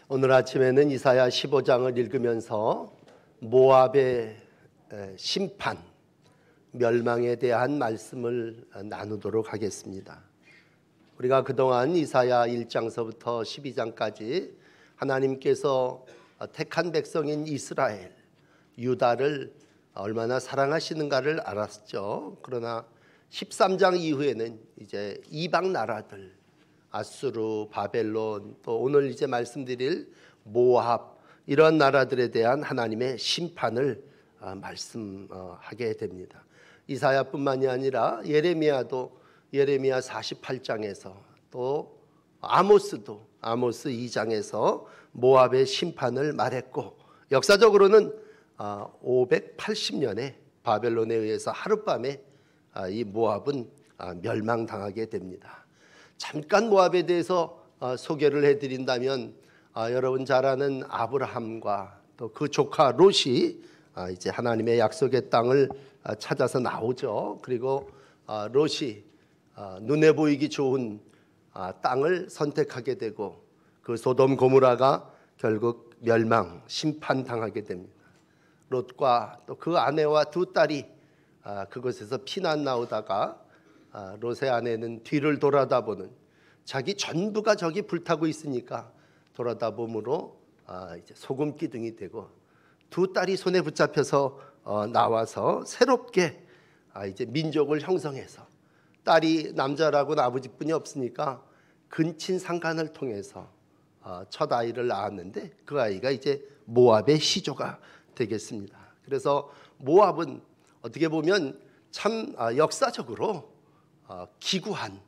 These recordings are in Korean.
오늘 아침에는 이사야 15장을 읽으면서 모압의 심판, 멸망에 대한 말씀을 나누도록 하겠습니다. 우리가 그동안 이사야 1장서부터 12장까지 하나님께서 택한 백성인 이스라엘, 유다를 얼마나 사랑하시는가를 알았죠. 그러나 13장 이후에는 이제 이방 나라들, 아수르, 바벨론, 또 오늘 이제 말씀드릴 모압, 이런 나라들에 대한 하나님의 심판을 말씀하게 됩니다. 이사야뿐만이 아니라 예레미야도 예레미야 48장에서 또 아모스도 아모스 2장에서 모압의 심판을 말했고, 역사적으로는 580년에 바벨론에 의해서 하룻밤에 이 모압은 멸망당하게 됩니다. 잠깐 모압에 대해서 소개를 해드린다면, 여러분 잘 아는 아브라함과 또 그 조카 롯이 이제 하나님의 약속의 땅을 찾아서 나오죠. 그리고 롯이 눈에 보이기 좋은 땅을 선택하게 되고, 그 소돔 고모라가 결국 멸망, 심판당하게 됩니다. 롯과 또 그 아내와 두 딸이 그곳에서 피난 나오다가 롯의 아내는 뒤를 돌아다보는, 자기 전부가 저기 불타고 있으니까 돌아다봄으로 이제 소금 기둥이 되고, 두 딸이 손에 붙잡혀서 나와서 새롭게 이제 민족을 형성해서, 딸이 남자라고는 아버지뿐이 없으니까 근친 상간을 통해서 첫 아이를 낳았는데, 그 아이가 이제 모압의 시조가 되겠습니다. 그래서 모압은 어떻게 보면 참 역사적으로 기구한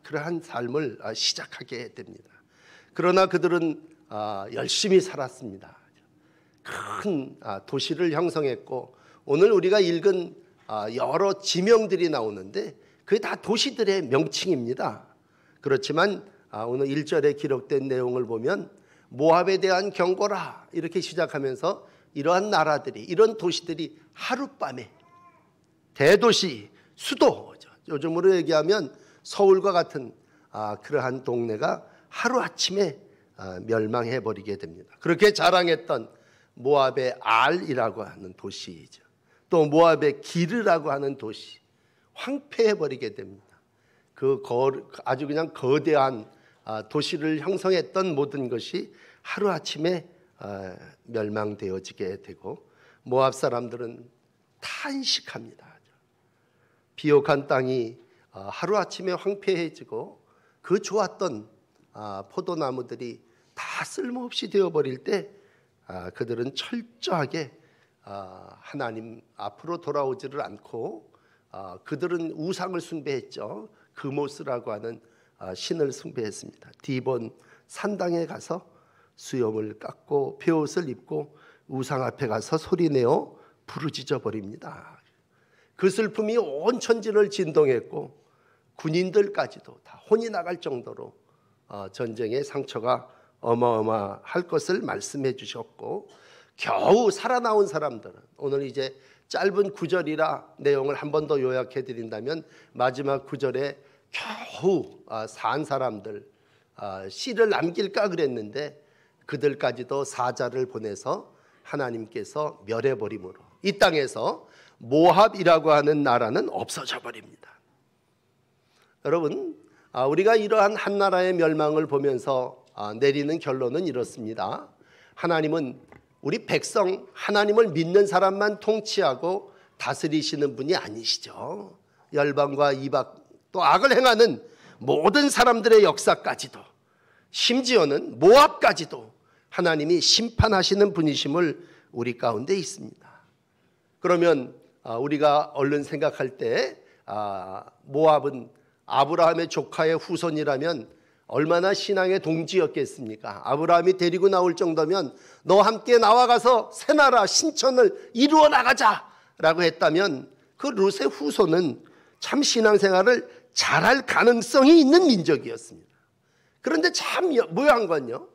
그러한 삶을 시작하게 됩니다. 그러나 그들은 열심히 살았습니다. 큰 도시를 형성했고, 오늘 우리가 읽은 여러 지명들이 나오는데 그게 다 도시들의 명칭입니다. 그렇지만 오늘 1절에 기록된 내용을 보면 모압에 대한 경고라 이렇게 시작하면서 이러한 나라들이, 이런 도시들이 하룻밤에 대도시, 수도죠. 요즘으로 얘기하면 서울과 같은 그러한 동네가 하루아침에 멸망해버리게 됩니다. 그렇게 자랑했던 모압의 알이라고 하는 도시이죠. 또 모압의 기르라고 하는 도시, 황폐해버리게 됩니다. 아주 그냥 거대한 도시를 형성했던 모든 것이 하루아침에 멸망되어지게 되고, 모압 사람들은 탄식합니다. 비옥한 땅이 하루아침에 황폐해지고 그 좋았던 포도나무들이 다 쓸모없이 되어버릴 때 그들은 철저하게 하나님 앞으로 돌아오지를 않고 그들은 우상을 숭배했죠. 그모스라고 하는 신을 숭배했습니다. 디본 산당에 가서 수염을 깎고 베옷을 입고 우상 앞에 가서 소리내어 부르짖어 버립니다. 그 슬픔이 온 천지를 진동했고 군인들까지도 다 혼이 나갈 정도로 전쟁의 상처가 어마어마할 것을 말씀해 주셨고, 겨우 살아나온 사람들은, 오늘 이제 짧은 9절이라 내용을 한 번 더 요약해 드린다면 마지막 9절에 겨우 산 사람들, 씨를 남길까 그랬는데 그들까지도 사자를 보내서 하나님께서 멸해버림으로 이 땅에서 모압이라고 하는 나라는 없어져 버립니다. 여러분, 우리가 이러한 한 나라의 멸망을 보면서 내리는 결론은 이렇습니다. 하나님은 우리 백성, 하나님을 믿는 사람만 통치하고 다스리시는 분이 아니시죠. 열방과 이방, 또 악을 행하는 모든 사람들의 역사까지도, 심지어는 모압까지도 하나님이 심판하시는 분이심을 우리 가운데 있습니다. 그러면 우리가 얼른 생각할 때 모압은 아브라함의 조카의 후손이라면 얼마나 신앙의 동지였겠습니까? 아브라함이 데리고 나올 정도면 너 함께 나와가서 새 나라 신천을 이루어 나가자라고 했다면 그 롯의 후손은 참 신앙생활을 잘할 가능성이 있는 민족이었습니다. 그런데 참 묘한 건요,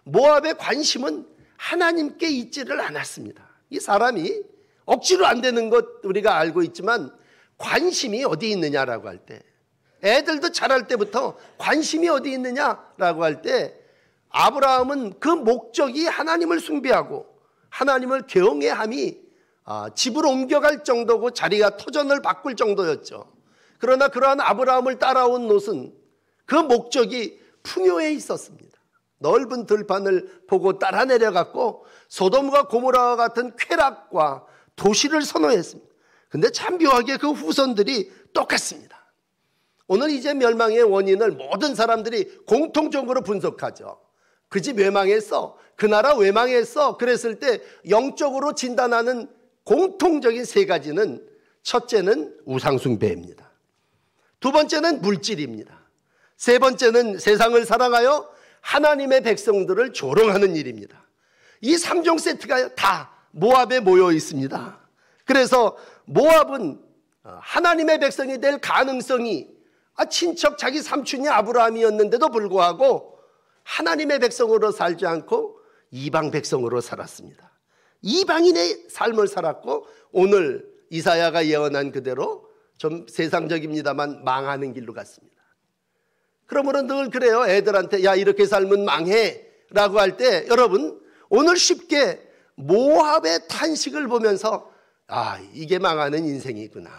모압의 관심은 하나님께 있지를 않았습니다. 이 사람이 억지로 안 되는 것 우리가 알고 있지만 관심이 어디 있느냐라고 할 때, 애들도 자랄 때부터 관심이 어디 있느냐라고 할 때 아브라함은 그 목적이 하나님을 숭배하고 하나님을 경외함이 집을 옮겨갈 정도고 자리가 터전을 바꿀 정도였죠. 그러나 그러한 아브라함을 따라온 롯은 그 목적이 풍요에 있었습니다. 넓은 들판을 보고 따라 내려갔고 소돔과 고모라와 같은 쾌락과 도시를 선호했습니다. 근데 참 묘하게 그 후손들이 똑같습니다. 오늘 이제 멸망의 원인을 모든 사람들이 공통적으로 분석하죠. 그 집 외망했어, 그 나라 외망했어. 그랬을 때 영적으로 진단하는 공통적인 세 가지는, 첫째는 우상숭배입니다. 두 번째는 물질입니다. 세 번째는 세상을 사랑하여 하나님의 백성들을 조롱하는 일입니다. 이 3종 세트가 다 모압에 모여 있습니다. 그래서 모압은 하나님의 백성이 될 가능성이, 친척 자기 삼촌이 아브라함이었는데도 불구하고 하나님의 백성으로 살지 않고 이방 백성으로 살았습니다. 이방인의 삶을 살았고 오늘 이사야가 예언한 그대로 좀 세상적입니다만 망하는 길로 갔습니다. 그러므로 늘 그래요. 애들한테 야 이렇게 살면 망해 라고 할 때 여러분 오늘 쉽게 모압의 탄식을 보면서 이게 망하는 인생이구나,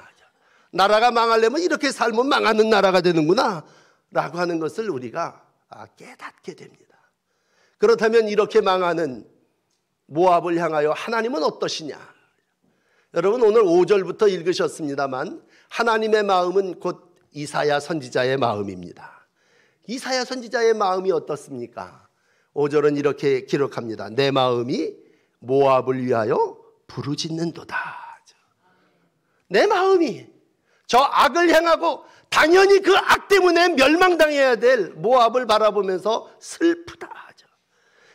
나라가 망하려면 이렇게 살면 망하는 나라가 되는구나 라고 하는 것을 우리가 깨닫게 됩니다. 그렇다면 이렇게 망하는 모압을 향하여 하나님은 어떠시냐? 여러분 오늘 5절부터 읽으셨습니다만 하나님의 마음은 곧 이사야 선지자의 마음입니다. 이사야 선지자의 마음이 어떻습니까? 5절은 이렇게 기록합니다. 내 마음이 모압을 위하여 부르짖는도다. 내 마음이 저 악을 향하고 당연히 그 악 때문에 멸망당해야 될 모압을 바라보면서 슬프다.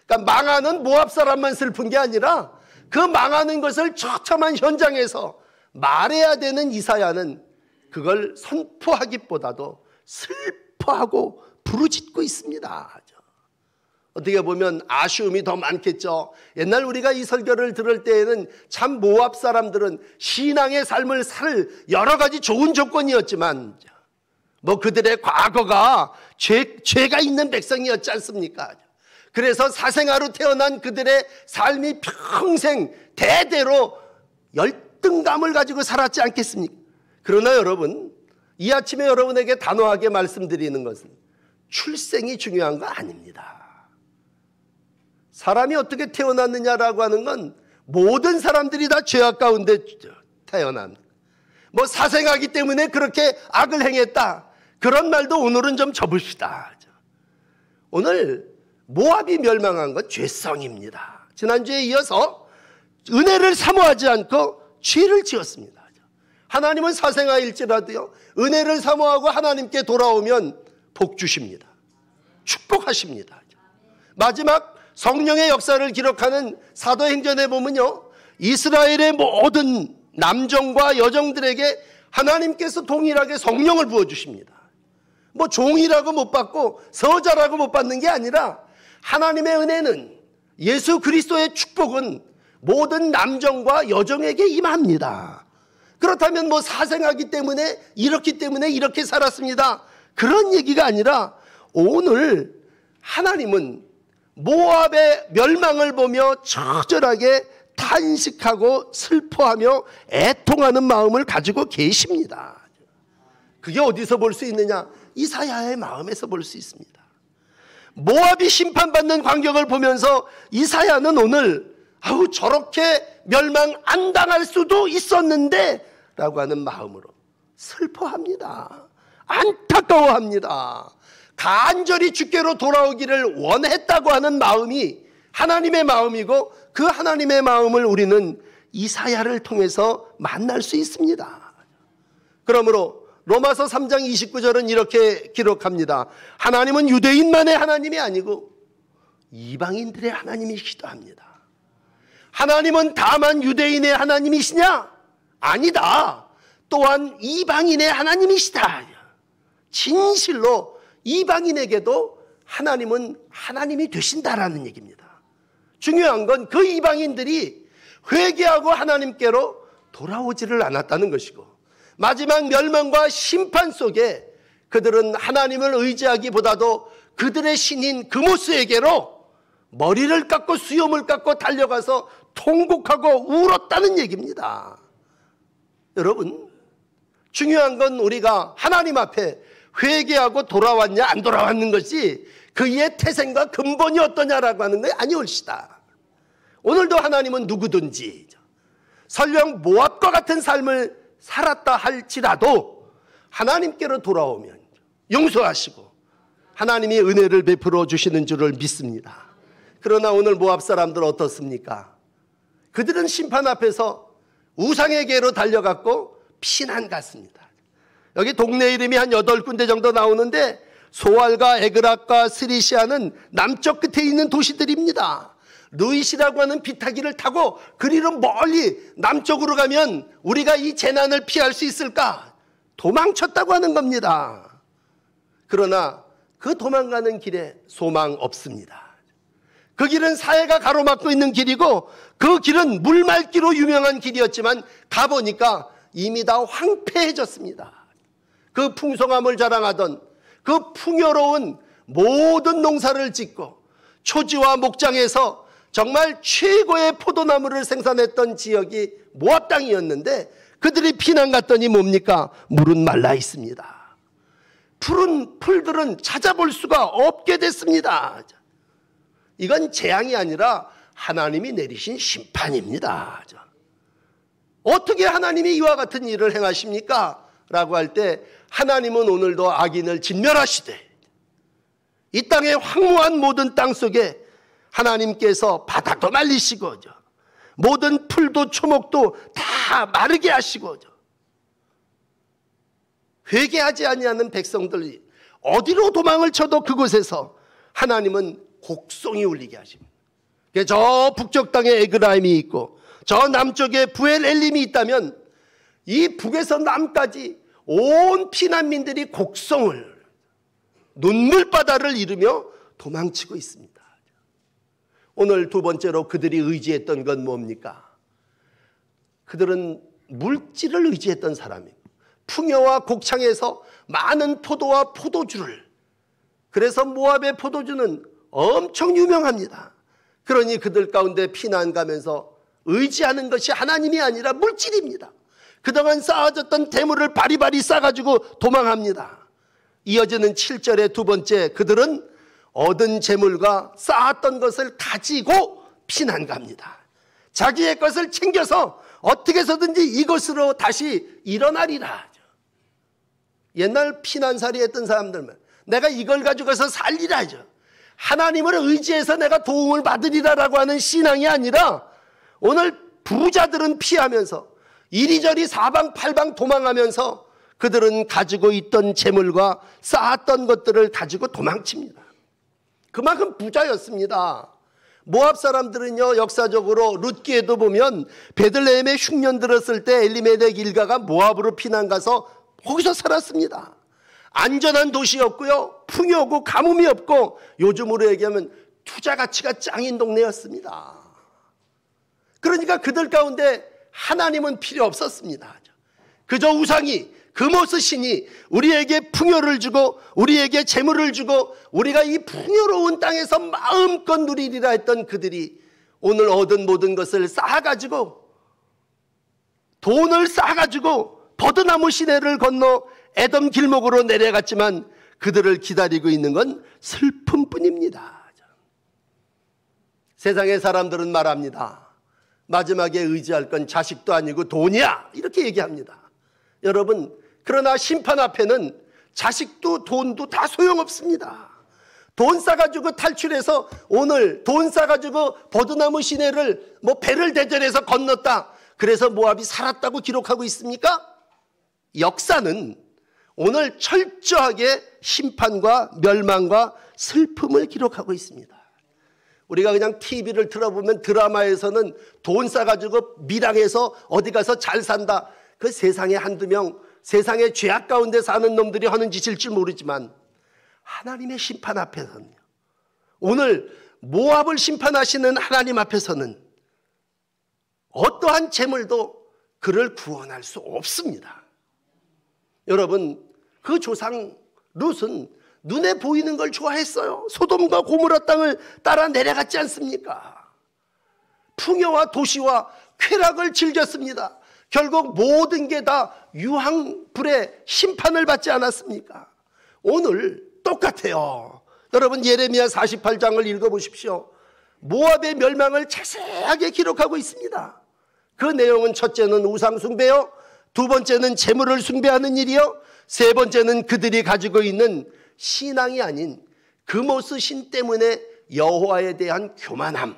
그러니까 망하는 모압 사람만 슬픈 게 아니라 그 망하는 것을 처참한 현장에서 말해야 되는 이사야는 그걸 선포하기보다도 슬퍼하고 부르짖고 있습니다. 어떻게 보면 아쉬움이 더 많겠죠. 옛날 우리가 이 설교를 들을 때에는 참 모압 사람들은 신앙의 삶을 살 여러 가지 좋은 조건이었지만 그들의 과거가 죄가 있는 백성이었지 않습니까? 그래서 사생아로 태어난 그들의 삶이 평생 대대로 열등감을 가지고 살았지 않겠습니까? 그러나 여러분, 이 아침에 여러분에게 단호하게 말씀드리는 것은 출생이 중요한 거 아닙니다. 사람이 어떻게 태어났느냐라고 하는 건 모든 사람들이 다 죄악 가운데 태어난, 사생하기 때문에 그렇게 악을 행했다, 그런 말도 오늘은 좀 접읍시다. 오늘 모압이 멸망한 건 죄성입니다. 지난주에 이어서 은혜를 사모하지 않고 죄를 지었습니다. 하나님은 사생아일지라도요, 은혜를 사모하고 하나님께 돌아오면 복 주십니다. 축복하십니다. 마지막 성령의 역사를 기록하는 사도행전에 보면요, 이스라엘의 모든 남정과 여정들에게 하나님께서 동일하게 성령을 부어주십니다. 종이라고 못 받고 서자라고 못 받는 게 아니라 하나님의 은혜는, 예수 그리스도의 축복은 모든 남정과 여정에게 임합니다. 그렇다면 사생하기 때문에 이렇게 살았습니다, 그런 얘기가 아니라 오늘 하나님은 모압의 멸망을 보며 처절하게 탄식하고 슬퍼하며 애통하는 마음을 가지고 계십니다. 그게 어디서 볼 수 있느냐? 이사야의 마음에서 볼 수 있습니다. 모압이 심판받는 광경을 보면서 이사야는 오늘 저렇게 멸망 안 당할 수도 있었는데 라고 하는 마음으로 슬퍼합니다. 안타까워합니다. 간절히 주께로 돌아오기를 원했다고 하는 마음이 하나님의 마음이고 그 하나님의 마음을 우리는 이사야를 통해서 만날 수 있습니다. 그러므로 로마서 3장 29절은 이렇게 기록합니다. 하나님은 유대인만의 하나님이 아니고 이방인들의 하나님이시기도 합니다. 하나님은 다만 유대인의 하나님이시냐? 아니다. 또한 이방인의 하나님이시다. 진실로 이방인에게도 하나님은 하나님이 되신다라는 얘기입니다. 중요한 건 그 이방인들이 회개하고 하나님께로 돌아오지를 않았다는 것이고, 마지막 멸망과 심판 속에 그들은 하나님을 의지하기보다도 그들의 신인 그모스에게로 머리를 깎고 수염을 깎고 달려가서 통곡하고 울었다는 얘기입니다. 여러분, 중요한 건 우리가 하나님 앞에 회개하고 돌아왔냐 안 돌아왔는 것이 그의 태생과 근본이 어떠냐라고 하는 것이 아니올시다. 오늘도 하나님은 누구든지 설령 모압과 같은 삶을 살았다 할지라도 하나님께로 돌아오면 용서하시고 하나님이 은혜를 베풀어 주시는 줄을 믿습니다. 그러나 오늘 모압 사람들 어떻습니까? 그들은 심판 앞에서 우상에게로 달려갔고 피난 갔습니다. 여기 동네 이름이 한 8군데 정도 나오는데 소알과 에그락과 스리시아는 남쪽 끝에 있는 도시들입니다. 루이시라고 하는 비타기를 타고 그리로 멀리 남쪽으로 가면 우리가 이 재난을 피할 수 있을까? 도망쳤다고 하는 겁니다. 그러나 그 도망가는 길에 소망 없습니다. 그 길은 사해가 가로막고 있는 길이고 그 길은 물맑기로 유명한 길이었지만 가보니까 이미 다 황폐해졌습니다. 그 풍성함을 자랑하던 그 풍요로운 모든 농사를 짓고 초지와 목장에서 정말 최고의 포도나무를 생산했던 지역이 모압 땅이었는데 그들이 피난 갔더니 뭡니까? 물은 말라 있습니다. 푸른 풀들은 찾아볼 수가 없게 됐습니다. 이건 재앙이 아니라 하나님이 내리신 심판입니다. 어떻게 하나님이 이와 같은 일을 행하십니까? 라고 할 때 하나님은 오늘도 악인을 진멸하시되 이 땅의 황무한 모든 땅 속에 하나님께서 바닥도 말리시고 모든 풀도 초목도 다 마르게 하시고 회개하지 아니하는 백성들이 어디로 도망을 쳐도 그곳에서 하나님은 곡성이 울리게 하십니다. 저 북쪽 땅에 에그라임이 있고 저 남쪽에 부엘엘림이 있다면 이 북에서 남까지 온 피난민들이 곡성을 눈물바다를 이루며 도망치고 있습니다. 오늘 두 번째로 그들이 의지했던 건 뭡니까? 그들은 물질을 의지했던 사람이고 풍요와 곡창에서 많은 포도와 포도주를, 그래서 모압의 포도주는 엄청 유명합니다. 그러니 그들 가운데 피난 가면서 의지하는 것이 하나님이 아니라 물질입니다. 그동안 쌓아졌던 대물을 바리바리 싸가지고 도망합니다. 이어지는 7절의 두 번째, 그들은 얻은 재물과 쌓았던 것을 가지고 피난 갑니다. 자기의 것을 챙겨서 어떻게 해서든지 이것으로 다시 일어나리라. 옛날 피난살이 했던 사람들만 내가 이걸 가지고서 살리라. 하나님을 의지해서 내가 도움을 받으리라라고 하는 신앙이 아니라 오늘 부자들은 피하면서 이리저리 사방팔방 도망하면서 그들은 가지고 있던 재물과 쌓았던 것들을 가지고 도망칩니다. 그만큼 부자였습니다. 모압 사람들은요, 역사적으로 룻기에도 보면 베들레헴에 흉년 들었을 때 엘리멜렉 일가가 모압으로 피난 가서 거기서 살았습니다. 안전한 도시였고요, 풍요고 가뭄이 없고 요즘으로 얘기하면 투자 가치가 짱인 동네였습니다. 그러니까 그들 가운데 하나님은 필요 없었습니다. 그저 우상이, 그모스 신이 우리에게 풍요를 주고 우리에게 재물을 주고 우리가 이 풍요로운 땅에서 마음껏 누리리라 했던 그들이 오늘 얻은 모든 것을 쌓아가지고, 돈을 쌓아가지고 버드나무 시내를 건너 에돔 길목으로 내려갔지만 그들을 기다리고 있는 건 슬픔뿐입니다. 세상의 사람들은 말합니다. 마지막에 의지할 건 자식도 아니고 돈이야, 이렇게 얘기합니다. 여러분, 그러나 심판 앞에는 자식도 돈도 다 소용없습니다. 돈 싸가지고 탈출해서 오늘 돈 싸가지고 버드나무 시내를 배를 대절해서 건넜다, 그래서 모압이 살았다고 기록하고 있습니까? 역사는 오늘 철저하게 심판과 멸망과 슬픔을 기록하고 있습니다. 우리가 그냥 TV를 틀어보면 드라마에서는 돈 싸가지고 밀항해서 어디 가서 잘 산다, 그 세상에 한두 명, 세상의 죄악 가운데 사는 놈들이 하는 짓일 줄 모르지만 하나님의 심판 앞에서는, 오늘 모압을 심판하시는 하나님 앞에서는 어떠한 재물도 그를 구원할 수 없습니다. 여러분, 그 조상 룻은 눈에 보이는 걸 좋아했어요. 소돔과 고모라 땅을 따라 내려갔지 않습니까? 풍요와 도시와 쾌락을 즐겼습니다. 결국 모든 게 다 유황불의 심판을 받지 않았습니까? 오늘 똑같아요. 여러분 예레미야 48장을 읽어보십시오. 모압의 멸망을 자세하게 기록하고 있습니다. 그 내용은 첫째는 우상 숭배요, 두 번째는 재물을 숭배하는 일이요, 세 번째는 그들이 가지고 있는 신앙이 아닌 금오스 신 때문에 여호와에 대한 교만함,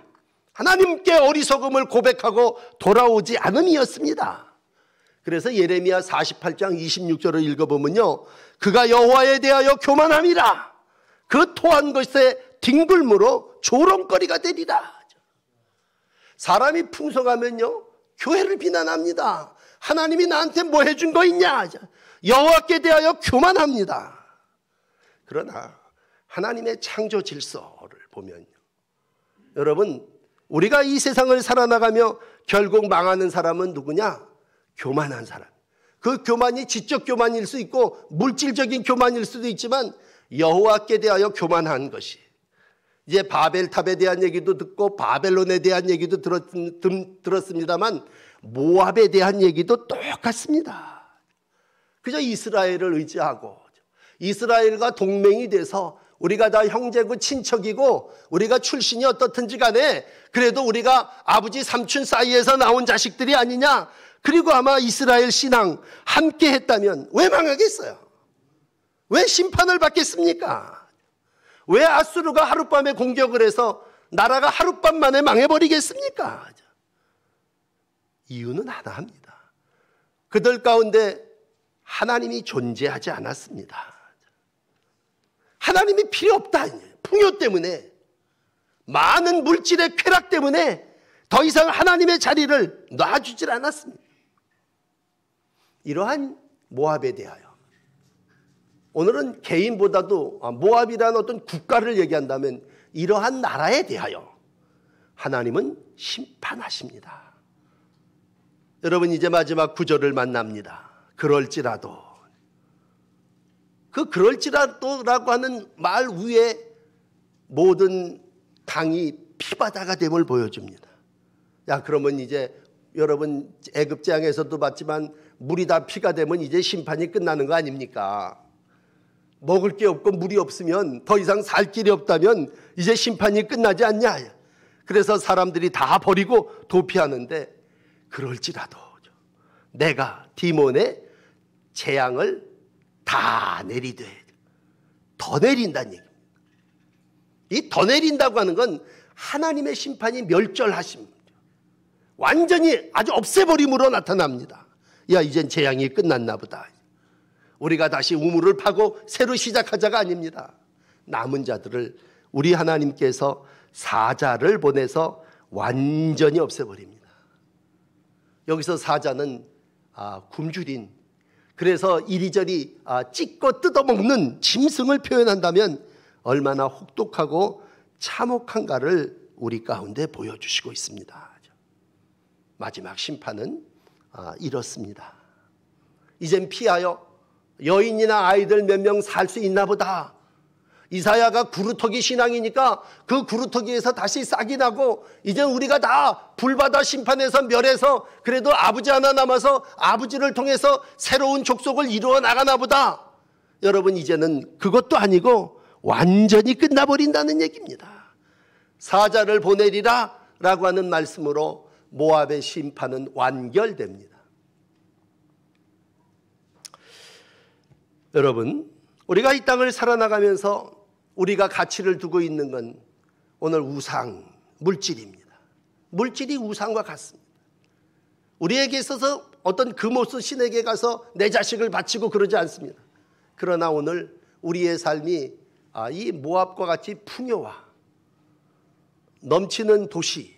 하나님께 어리석음을 고백하고 돌아오지 않음이었습니다. 그래서 예레미야 48장 26절을 읽어보면요, 그가 여호와에 대하여 교만함이라 그 토한 것에 뒹굴므로 조롱거리가 되리라. 사람이 풍성하면요 교회를 비난합니다. 하나님이 나한테 뭐 해준 거 있냐, 여호와께 대하여 교만합니다. 그러나 하나님의 창조 질서를 보면요, 여러분 우리가 이 세상을 살아나가며 결국 망하는 사람은 누구냐? 교만한 사람. 그 교만이 지적 교만일 수 있고 물질적인 교만일 수도 있지만 여호와께 대하여 교만한 것이, 이제 바벨탑에 대한 얘기도 듣고 바벨론에 대한 얘기도 들었습니다만 모압에 대한 얘기도 똑같습니다. 그저 이스라엘을 의지하고 이스라엘과 동맹이 돼서 우리가 다 형제고 친척이고 우리가 출신이 어떻든지 간에 그래도 우리가 아버지 삼촌 사이에서 나온 자식들이 아니냐, 그리고 아마 이스라엘 신앙 함께 했다면 왜 망하겠어요? 왜 심판을 받겠습니까? 왜 아수르가 하룻밤에 공격을 해서 나라가 하룻밤 만에 망해버리겠습니까? 이유는 하나입니다. 그들 가운데 하나님이 존재하지 않았습니다. 하나님이 필요 없다. 풍요 때문에, 많은 물질의 쾌락 때문에 더 이상 하나님의 자리를 놔주질 않았습니다. 이러한 모압에 대하여 오늘은 개인보다도 모압이라는 어떤 국가를 얘기한다면 이러한 나라에 대하여 하나님은 심판하십니다. 여러분 이제 마지막 구절을 만납니다. 그럴지라도. 그 그럴지라도라고 하는 말 위에 모든 강이 피바다가 됨을 보여줍니다. 야, 그러면 이제 여러분 애굽재앙에서도 봤지만 물이 다 피가 되면 이제 심판이 끝나는 거 아닙니까? 먹을 게 없고 물이 없으면, 더 이상 살 길이 없다면 이제 심판이 끝나지 않냐. 그래서 사람들이 다 버리고 도피하는데, 그럴지라도 내가 디몬의 재앙을 다 내리되, 더 내린다는 얘기입니다. 이 더 내린다고 하는 건 하나님의 심판이 멸절하십니다. 완전히 아주 없애버림으로 나타납니다. 야, 이젠 재앙이 끝났나 보다. 우리가 다시 우물을 파고 새로 시작하자가 아닙니다. 남은 자들을 우리 하나님께서 사자를 보내서 완전히 없애버립니다. 여기서 사자는 굶주린, 그래서 이리저리 찢고 뜯어먹는 짐승을 표현한다면 얼마나 혹독하고 참혹한가를 우리 가운데 보여주시고 있습니다. 마지막 심판은 이렇습니다. 이젠 피하여 여인이나 아이들 몇 명 살 수 있나 보다. 이사야가 구루터기 신앙이니까 그 구루터기에서 다시 싹이 나고 이젠 우리가 다 불바다 심판에서 멸해서 그래도 아버지 하나 남아서 아버지를 통해서 새로운 족속을 이루어 나가나 보다. 여러분 이제는 그것도 아니고 완전히 끝나버린다는 얘기입니다. 사자를 보내리라 라고 하는 말씀으로 모압의 심판은 완결됩니다. 여러분, 우리가 이 땅을 살아나가면서 우리가 가치를 두고 있는 건 오늘 우상, 물질입니다. 물질이 우상과 같습니다. 우리에게 있어서 어떤 금오스 신에게 가서 내 자식을 바치고 그러지 않습니다. 그러나 오늘 우리의 삶이 이 모압과 같이 풍요와 넘치는 도시,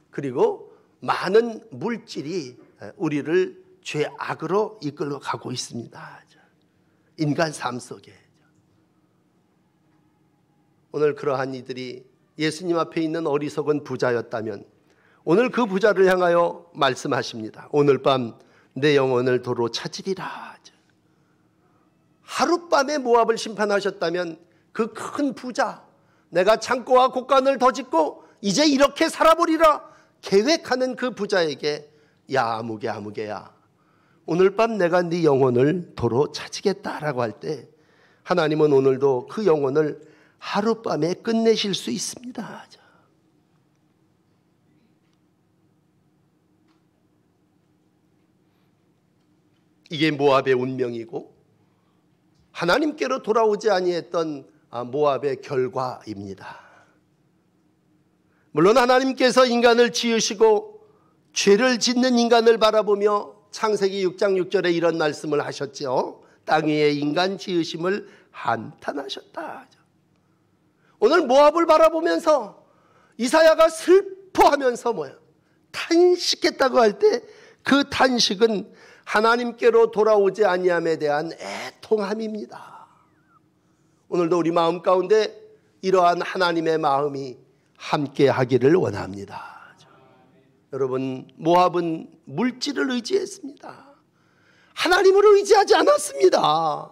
그리고 많은 물질이 우리를 죄악으로 이끌어 가고 있습니다. 인간 삶 속에. 오늘 그러한 이들이 예수님 앞에 있는 어리석은 부자였다면 오늘 그 부자를 향하여 말씀하십니다. 오늘 밤 내 영혼을 도로 찾으리라. 하룻밤에 모압을 심판하셨다면 그 큰 부자, 내가 창고와 곡간을 더 짓고 이제 이렇게 살아보리라 계획하는 그 부자에게 야 아무개야 오늘 밤 내가 네 영혼을 도로 찾으겠다라고 할 때 하나님은 오늘도 그 영혼을 하룻밤에 끝내실 수 있습니다. 이게 모압의 운명이고 하나님께로 돌아오지 아니했던 모압의 결과입니다. 물론 하나님께서 인간을 지으시고 죄를 짓는 인간을 바라보며 창세기 6장 6절에 이런 말씀을 하셨죠. 땅 위에 인간 지으심을 한탄하셨다. 오늘 모압을 바라보면서 이사야가 슬퍼하면서 탄식했다고 할 때 그 탄식은 하나님께로 돌아오지 아니함에 대한 애통함입니다. 오늘도 우리 마음 가운데 이러한 하나님의 마음이 함께 하기를 원합니다. 여러분, 모압은 물질을 의지했습니다. 하나님을 의지하지 않았습니다.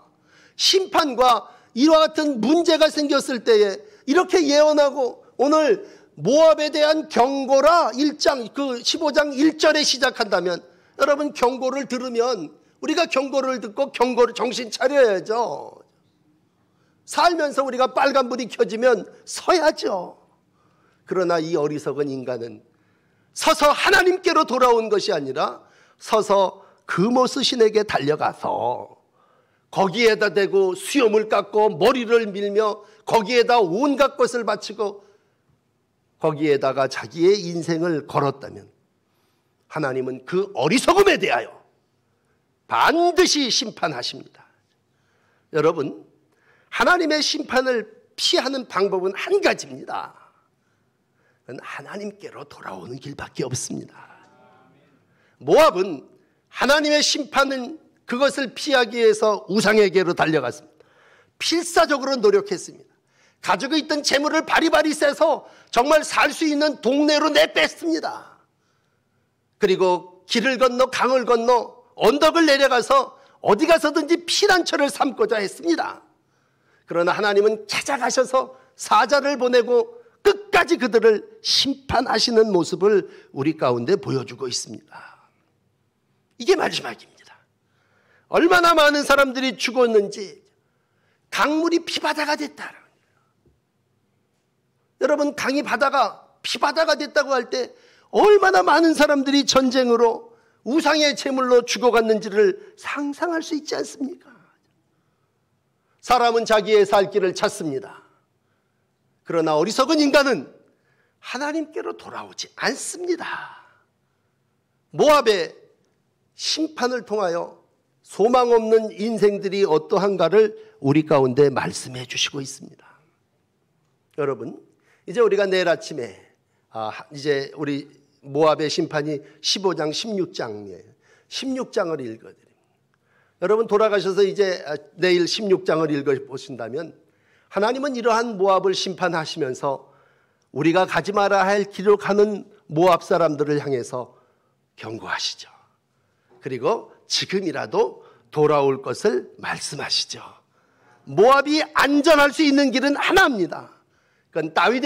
심판과 이와 같은 문제가 생겼을 때에 이렇게 예언하고 오늘 모압에 대한 경고라 15장 1절에 시작한다면 여러분 경고를 들으면 우리가 경고를 듣고 경고를 정신 차려야죠. 살면서 우리가 빨간불이 켜지면 서야죠. 그러나 이 어리석은 인간은 서서 하나님께로 돌아온 것이 아니라 서서 금오스신에게 달려가서 거기에다 대고 수염을 깎고 머리를 밀며 거기에다 온갖 것을 바치고 거기에다가 자기의 인생을 걸었다면 하나님은 그 어리석음에 대하여 반드시 심판하십니다. 여러분, 하나님의 심판을 피하는 방법은 한 가지입니다. 그건 하나님께로 돌아오는 길밖에 없습니다. 모압은 하나님의 심판은 그것을 피하기 위해서 우상에게로 달려갔습니다. 필사적으로 노력했습니다. 가지고 있던 재물을 바리바리 쎄서 정말 살 수 있는 동네로 내뺐습니다. 그리고 길을 건너 강을 건너 언덕을 내려가서 어디 가서든지 피난처를 삼고자 했습니다. 그러나 하나님은 찾아가셔서 사자를 보내고 끝까지 그들을 심판하시는 모습을 우리 가운데 보여주고 있습니다. 이게 마지막입니다. 얼마나 많은 사람들이 죽었는지 강물이 피바다가 됐다. 여러분, 강이 바다가 피바다가 됐다고 할 때 얼마나 많은 사람들이 전쟁으로 우상의 제물로 죽어갔는지를 상상할 수 있지 않습니까? 사람은 자기의 살 길을 찾습니다. 그러나 어리석은 인간은 하나님께로 돌아오지 않습니다. 모압의 심판을 통하여 소망 없는 인생들이 어떠한가를 우리 가운데 말씀해 주시고 있습니다. 여러분, 이제 우리가 내일 아침에 이제 우리 모압의 심판이 15장 16장이에요. 16장을 읽어드립니다. 여러분 돌아가셔서 이제 내일 16장을 읽어보신다면 하나님은 이러한 모압을 심판하시면서 우리가 가지 말아야 할 길을 가는 모압 사람들을 향해서 경고하시죠. 그리고 지금이라도 돌아올 것을 말씀하시죠. 모압이 안전할 수 있는 길은 하나입니다. 그건 다윗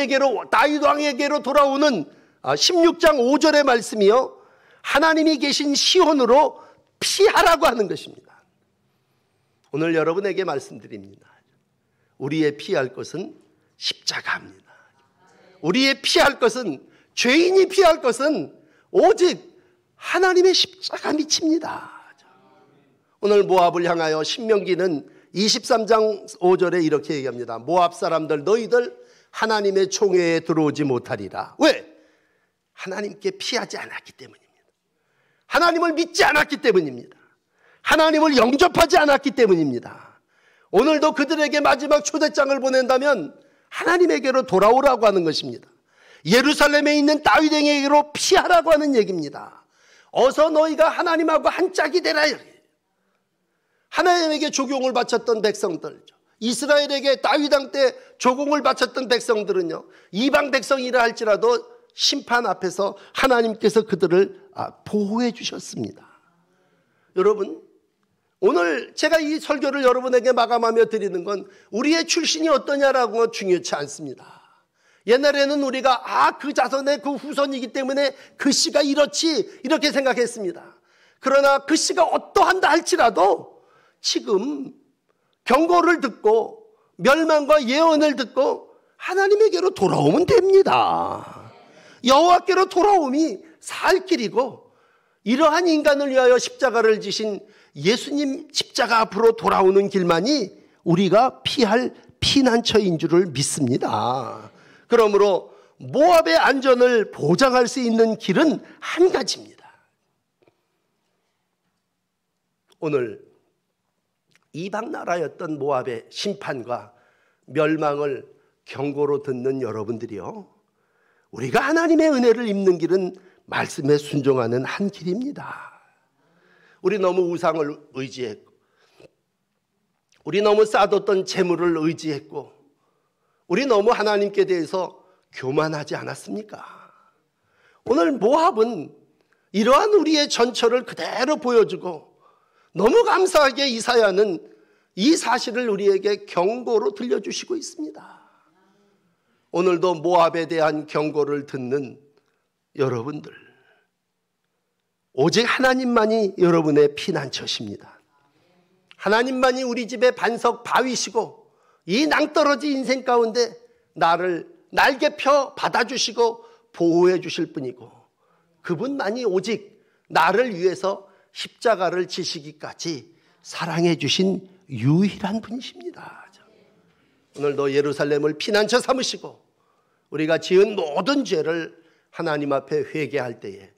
왕에게로 돌아오는 16장 5절의 말씀이요, 하나님이 계신 시온으로 피하라고 하는 것입니다. 오늘 여러분에게 말씀드립니다. 우리의 피할 것은 십자가입니다. 우리의 피할 것은, 죄인이 피할 것은 오직 하나님의 십자가 밑입니다. 오늘 모압을 향하여 신명기는 23장 5절에 이렇게 얘기합니다. 모압 사람들, 너희들 하나님의 총회에 들어오지 못하리라. 왜? 하나님께 피하지 않았기 때문입니다. 하나님을 믿지 않았기 때문입니다. 하나님을 영접하지 않았기 때문입니다. 오늘도 그들에게 마지막 초대장을 보낸다면 하나님에게로 돌아오라고 하는 것입니다. 예루살렘에 있는 다윗에게로 피하라고 하는 얘기입니다. 어서 너희가 하나님하고 한 짝이 되라. 하나님에게 조공을 바쳤던 백성들, 이스라엘에게 다윗 왕 때 조공을 바쳤던 백성들은요, 이방 백성이라 할지라도 심판 앞에서 하나님께서 그들을 보호해 주셨습니다. 여러분, 오늘 제가 이 설교를 여러분에게 마감하며 드리는 건 우리의 출신이 어떠냐라고 중요치 않습니다. 옛날에는 우리가 그 자손의 그 후손이기 때문에 그 씨가 이렇지 이렇게 생각했습니다. 그러나 그 씨가 어떠한다 할지라도 지금 경고를 듣고 멸망과 예언을 듣고 하나님에게로 돌아오면 됩니다. 여호와께로 돌아옴이 살 길이고, 이러한 인간을 위하여 십자가를 지신 예수님 십자가 앞으로 돌아오는 길만이 우리가 피할 피난처인 줄을 믿습니다. 그러므로 모압의 안전을 보장할 수 있는 길은 한 가지입니다. 오늘 이방 나라였던 모압의 심판과 멸망을 경고로 듣는 여러분들이요, 우리가 하나님의 은혜를 입는 길은 말씀에 순종하는 한 길입니다. 우리 너무 우상을 의지했고, 우리 너무 쌓아뒀던 재물을 의지했고, 우리 너무 하나님께 대해서 교만하지 않았습니까? 오늘 모압은 이러한 우리의 전철을 그대로 보여주고, 너무 감사하게 이사야는 이 사실을 우리에게 경고로 들려주시고 있습니다. 오늘도 모압에 대한 경고를 듣는 여러분들, 오직 하나님만이 여러분의 피난처십니다. 하나님만이 우리 집의 반석 바위시고, 이 낭떠러지 인생 가운데 나를 날개 펴 받아주시고 보호해 주실 분이고, 그분만이 오직 나를 위해서 십자가를 지시기까지 사랑해 주신 유일한 분이십니다. 오늘도 예루살렘을 피난처 삼으시고 우리가 지은 모든 죄를 하나님 앞에 회개할 때에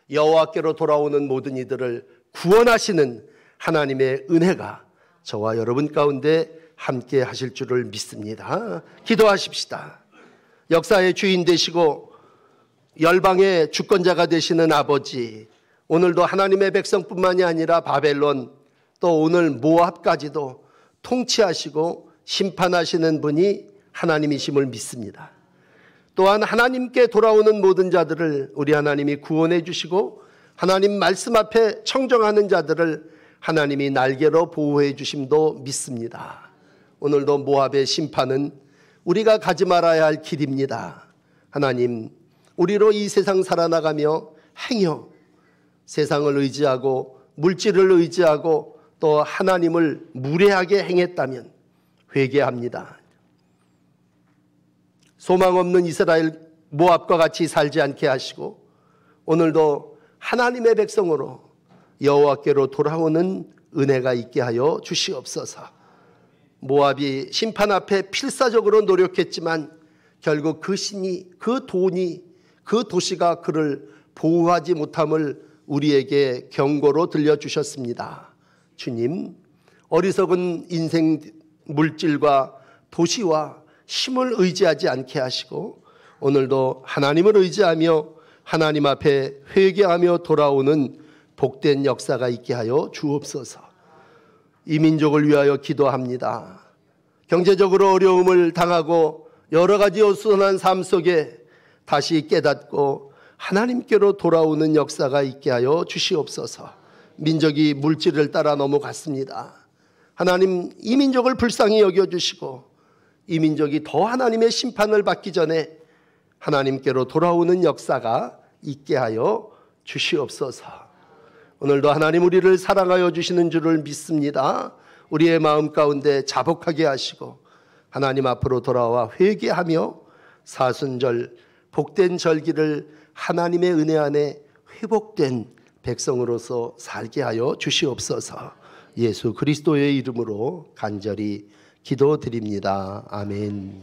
여호와께로 돌아오는 모든 이들을 구원하시는 하나님의 은혜가 저와 여러분 가운데 함께 하실 줄을 믿습니다. 기도하십시다. 역사의 주인 되시고 열방의 주권자가 되시는 아버지, 오늘도 하나님의 백성뿐만이 아니라 바벨론, 또 오늘 모압까지도 통치하시고 심판하시는 분이 하나님이심을 믿습니다. 또한 하나님께 돌아오는 모든 자들을 우리 하나님이 구원해 주시고, 하나님 말씀 앞에 청정하는 자들을 하나님이 날개로 보호해 주심도 믿습니다. 오늘도 모압의 심판은 우리가 가지 말아야 할 길입니다. 하나님, 우리로 이 세상 살아나가며 행여 세상을 의지하고 물질을 의지하고 또 하나님을 무례하게 행했다면 회개합니다. 소망 없는 이스라엘 모압과 같이 살지 않게 하시고, 오늘도 하나님의 백성으로 여호와께로 돌아오는 은혜가 있게 하여 주시옵소서. 모압이 심판 앞에 필사적으로 노력했지만 결국 그 신이, 그 돈이, 그 도시가 그를 보호하지 못함을 우리에게 경고로 들려주셨습니다. 주님, 어리석은 인생 물질과 도시와 힘을 의지하지 않게 하시고, 오늘도 하나님을 의지하며 하나님 앞에 회개하며 돌아오는 복된 역사가 있게 하여 주옵소서. 이 민족을 위하여 기도합니다. 경제적으로 어려움을 당하고 여러 가지 어수선한 삶 속에 다시 깨닫고 하나님께로 돌아오는 역사가 있게 하여 주시옵소서. 민족이 물질을 따라 넘어갔습니다. 하나님, 이 민족을 불쌍히 여겨주시고 이 민족이 더 하나님의 심판을 받기 전에 하나님께로 돌아오는 역사가 있게 하여 주시옵소서. 오늘도 하나님 우리를 사랑하여 주시는 줄을 믿습니다. 우리의 마음 가운데 자복하게 하시고 하나님 앞으로 돌아와 회개하며 사순절 복된 절기를 하나님의 은혜 안에 회복된 백성으로서 살게 하여 주시옵소서. 예수 그리스도의 이름으로 간절히 기도드립니다. 아멘.